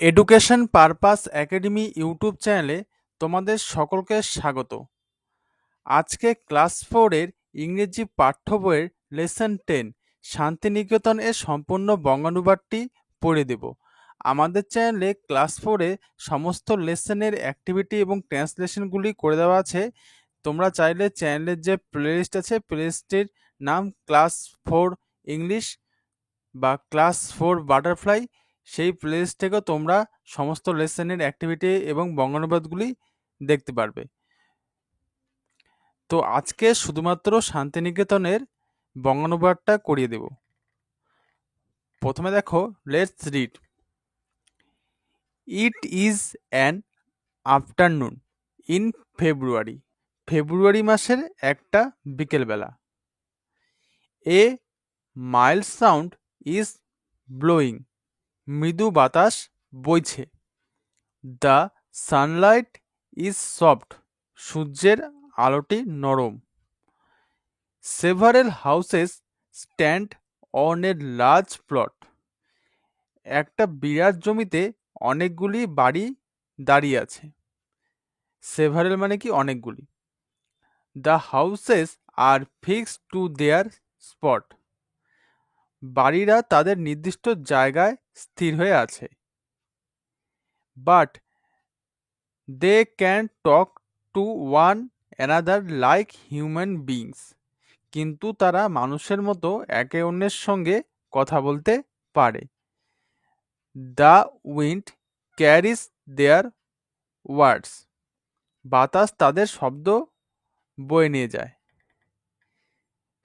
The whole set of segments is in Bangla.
এডুকেশন পারপাস একাডেমি ইউটিউব চ্যানেলে তোমাদের সকলকে স্বাগত। আজকে ক্লাস 4 এর ইংরেজি পাঠ্য বইয়ের লেসন 10 শান্তিনিকেতন এর সম্পূর্ণ বঙ্গানুবাদটি পড়ে দেব। আমাদের চ্যানেলে ক্লাস 4 এ সমস্ত লেসনের অ্যাক্টিভিটি এবং ট্রান্সলেশনগুলি করে দেওয়া আছে। তোমরা চাইলে চ্যানেলের যে প্লেলিস্ট আছে প্লেলিস্টের নাম ক্লাস 4 ইংলিশ বা ক্লাস 4 বাটারফ্লাই, সেই প্লেলিস্ট থেকেও তোমরা সমস্ত লেসনের অ্যাক্টিভিটি এবং বঙ্গানুবাদগুলি দেখতে পারবে। তো আজকে শুধুমাত্র শান্তিনিকেতনের বঙ্গানুবাদটা করিয়ে দেব। প্রথমে দেখো, let's read. It is an afternoon in February. February মাসের একটা বিকেলবেলা। A mild sound is blowing. মৃদু বাতাস বইছে। The sunlight is soft. সূর্যের আলোটি নরম। Several houses stand on a large plot. একটা বিরাট জমিতে অনেকগুলি বাড়ি দাঁড়িয়ে আছে। সেভারেল মানে কি অনেকগুলি। The houses are fixed to their spot. বাড়িরা তাদের নির্দিষ্ট জায়গায় স্থির হয়ে আছে। But they can talk to one another like human beings. কিন্তু তারা মানুষের মতো একে অন্যের সঙ্গে কথা বলতে পারে। The wind carries their words. বাতাস তাদের শব্দ বয়ে নিয়ে যায়।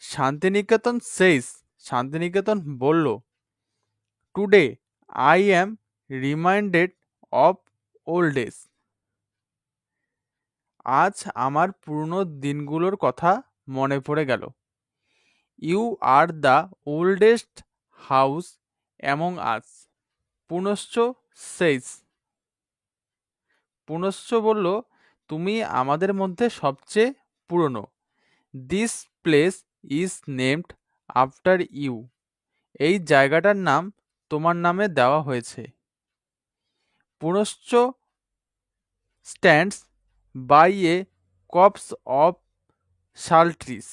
শান্তিনিকেতন says, শান্তিনিকেতন বলল, Today I am reminded of old days. আজ আমার পুরনো দিনগুলোর কথা মনে পড়ে গেল। You are the oldest house among us. Punashcha says, Punashcha বলল, তুমি আমাদের মধ্যে সবচেয়ে পুরনো। This place is named after you. এই জায়গাটার নাম তোমার নামে দেওয়া হয়েছে। Punashcha stands by a copse of sal trees.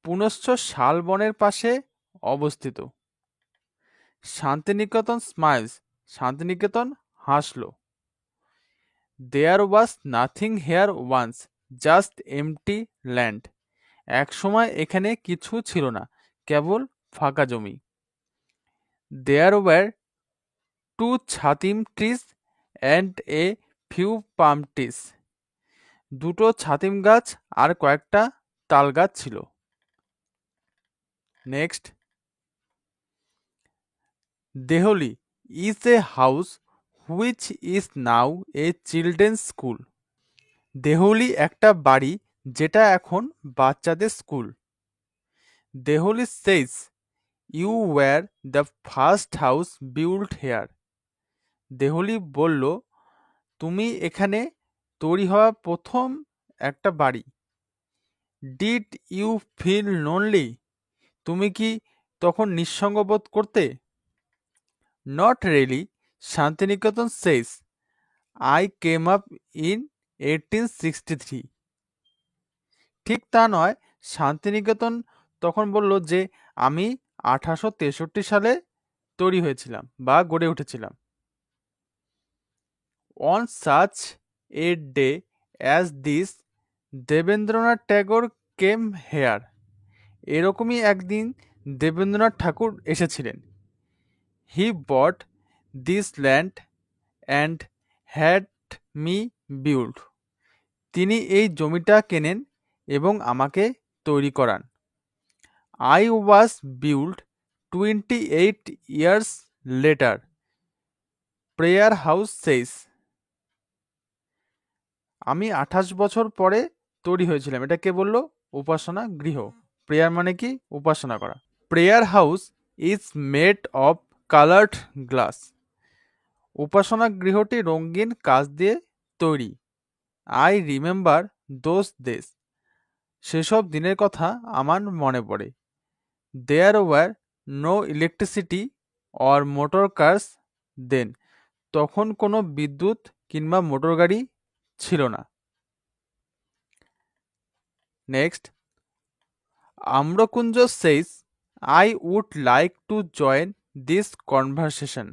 Punashcha শালবনের পাশে অবস্থিত। শান্তিনিকেতন স্মাইলস, শান্তিনিকেতন হাসল। There was nothing here once, just empty land. এক সময় এখানে কিছু ছিল না, কেবল ফাঁকা জমি। There were two chhatim trees and a few palm trees. দুটো ছাতিম গাছ আর কয়েকটা তাল গাছ ছিল। Next, Delhi is a house which is now a children's school. Delhi একটা বাড়ি যেটা এখন বাচ্চাদের school. Delhi says, You were the first house built here. Delhi বলল, তুমি এখানে তৈরি হওয়া প্রথম একটা বাড়ি। Did you feel lonely? তুমি কি তখন নিঃসঙ্গ বোধ করতে? Not really, Santiniketan says, I came up in 1863. ঠিক তা নয়, শান্তিনিকেতন তখন বলল যে আমি 1863 সালে তৈরি হয়েছিলাম বা গড়ে উঠেছিলাম। On such a day as this, Debendranath Tagore came here. এরকমই একদিন দেবেন্দ্রনাথ ঠাকুর এসেছিলেন। He bought this land and had me built. তিনি এই জমিটা কেনেন এবং আমাকে তৈরি করান। I was built 28 years later. Prayer house says. আমি 28 বছর পরে তৈরি হয়েছিলাম। এটা কে বলল? উপাসনা গৃহ। প্রেয়ার মানে কি? উপাসনা করা। Prayer house is made of coloured glass. উপাসনা গৃহটি রঙিন কাঁচ দিয়ে তৈরি। I remember those days. সেসব দিনের কথা আমার মনে পড়ে। There were no electricity or motor cars then. তখন কোনো বিদ্যুৎ কিংবা মোটর গাড়ি ছিল না। Next, Amrakunja says, I would like to join this conversation.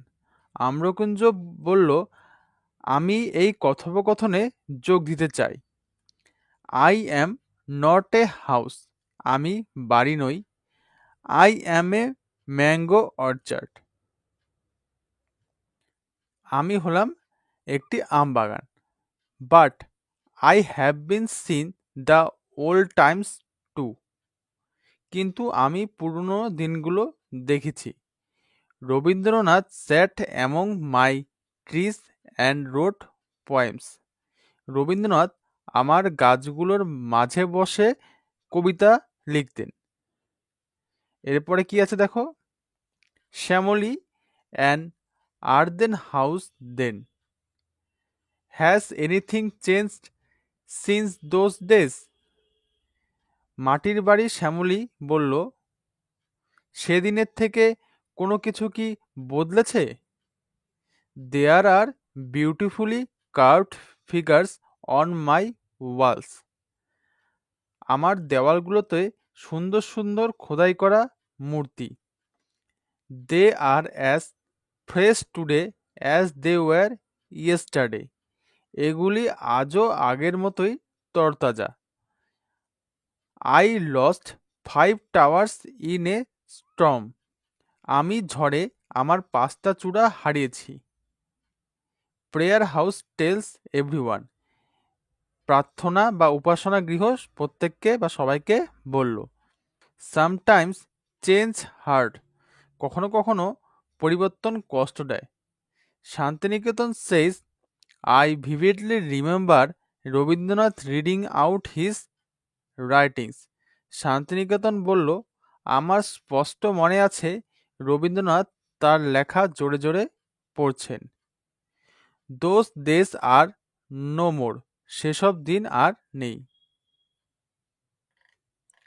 Amrakunja বলল, আমি এই কথোপকথনে যোগ দিতে চাই। I am not a house. আমি বাড়ি নই। I am a mango orchard. আমি হলাম একটি আম বাগান। But I have been seen the old times too. কিন্তু আমি পুরনো দিনগুলো দেখেছি। Rabindranath sat among my trees and wrote poems. Rabindranath আমার গাছগুলোর মাঝে বসে কবিতা লিখতেন। এরপরে কি আছে দেখো, Shyamoli an earthen house then. Has anything changed since those days? মাটির বাড়ি শ্যামলী বলল, সেদিনের থেকে কোনো কিছু কি বদলেছে? There are beautifully carved figures on my walls. আমার দেওয়ালগুলোতে সুন্দর সুন্দর খোদাই করা মূর্তি। They are as fresh today as they were yesterday. এগুলি আজও আগের মতোই তরতাজা। I lost 5 towers in a storm. আমি ঝড়ে আমার 5টা চূড়া হারিয়েছি। Prayer house tells everyone. প্রার্থনা বা উপাসনা গৃহ প্রত্যেককে বা সবাইকে বলল। Sometimes change hurt. কখনো কখনো পরিবর্তন কষ্ট দেয়। Santiniketan says, I vividly remember Rabindranath reading out his writings. Santiniketan বলল, আমার স্পষ্ট মনে আছে রবীন্দ্রনাথ তার লেখা জোরে জোরে পড়ছেন। Those days are no more. সেসব দিন আর নেই।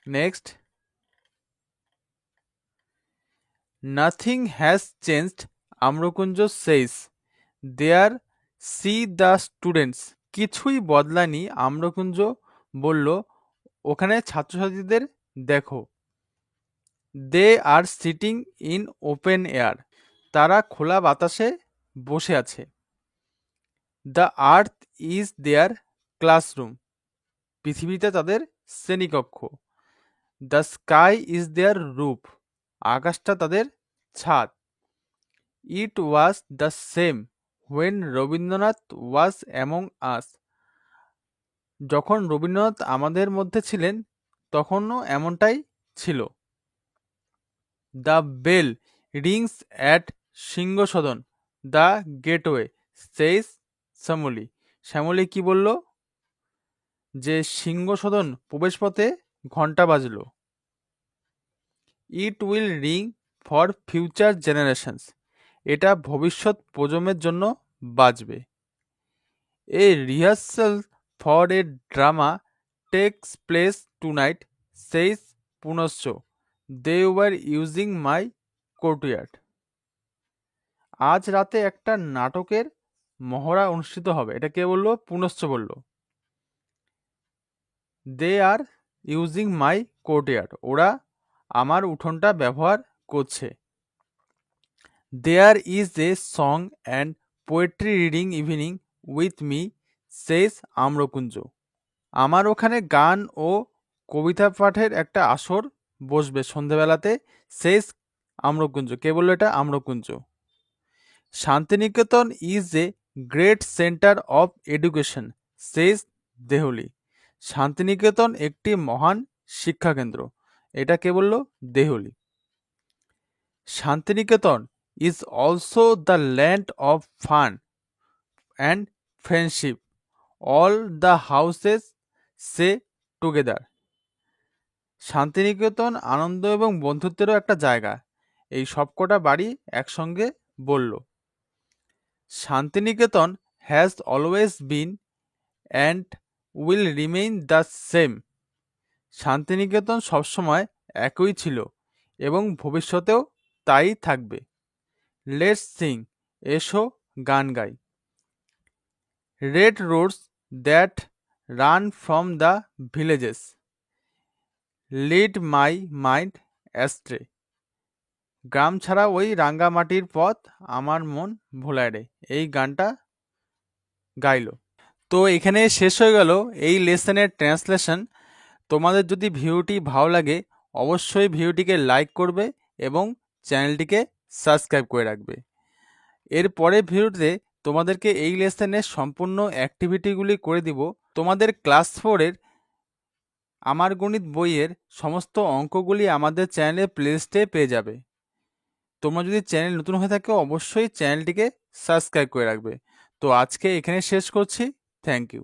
Next, Nothing has changed, Amrakunja says. There see the students. কিছুই বদলায়নি, আম্রকুঞ্জ বলল, ওখানে ছাত্রছাত্রীদের দেখো। They are sitting in open air. তারা খোলা বাতাসে বসে আছে। The earth is their classroom. পৃথিবীতে তাদের শ্রেণীকক্ষ। The sky is their roof. আকাশটা তাদের ছাদ। It was the same when Rabindranath was among us. যখন রবীন্দ্রনাথ আমাদের মধ্যে ছিলেন তখনও এমনটাই ছিল। The bell rings at সিংহসদন, the gateway, says Shyamoli. Shyamoli কি বলল? যে সিংহসদন প্রবেশপথে ঘন্টা বাজল। It will ring for future generations. এটা ভবিষ্যৎ প্রজন্মের জন্য বাজবে। A rehearsal for a drama takes place tonight, says Punashcha. They were using my courtyard. আজ রাতে একটা নাটকের মহড়া অনুষ্ঠিত হবে। এটা কে বলল? পুনশ্চ বলল। They are using my courtyard. ওরা আমার উঠোনটা ব্যবহার করছে। There is a song and poetry reading evening with me, says Amrakunja. আমার ওখানে গান ও কবিতা পাঠের একটা আসর বসবে সন্ধ্যেবেলাতে, says আম্রকুঞ্জ। কে বলল এটা? Amrakunja. Santiniketan is a great center of education, says Deoli. Santiniketan একটি মহান শিক্ষাকেন্দ্র। এটা কে বলল? Deoli. Santiniketan is also the land of fun and friendship. All the houses say together. Santiniketan আনন্দ এবং বন্ধুত্বেরও একটা জায়গা, এই সবকটা বাড়ি একসঙ্গে বলল। Santiniketan has always been and will remain the same. Santiniketan সবসময় একই ছিল এবং ভবিষ্যতেও তাই থাকবে। লেটস সিং, এসো গান গাই। Red roads that run from the villages lead my mind astray. গ্রাম ছাড়া ওই রাঙ্গামাটির পথ আমার মন ভোলায় রে, এই গানটা গাইলো। তো এখানে শেষ হয়ে গেল এই লেসনের ট্রান্সলেশন। তোমাদের যদি ভিডিওটি ভালো লাগে অবশ্যই ভিডিওটিকে লাইক করবে এবং চ্যানেলটিকে সাবস্ক্রাইব করে রাখবে। এর পরের ভিডিওতে তোমাদেরকে এই লেসনের সম্পূর্ণ অ্যাক্টিভিটিগুলি করে দিব। তোমাদের ক্লাস 4-এর আমার গণিত বইয়ের সমস্ত অঙ্কগুলি আমাদের চ্যানেলে প্লেলিস্টে পেয়ে যাবে। তোমরা যদি চ্যানেল নতুন হয়ে থাকো অবশ্যই চ্যানেলটিকে সাবস্ক্রাইব করে রাখবে। তো আজকে এখানে শেষ করছি। Thank you.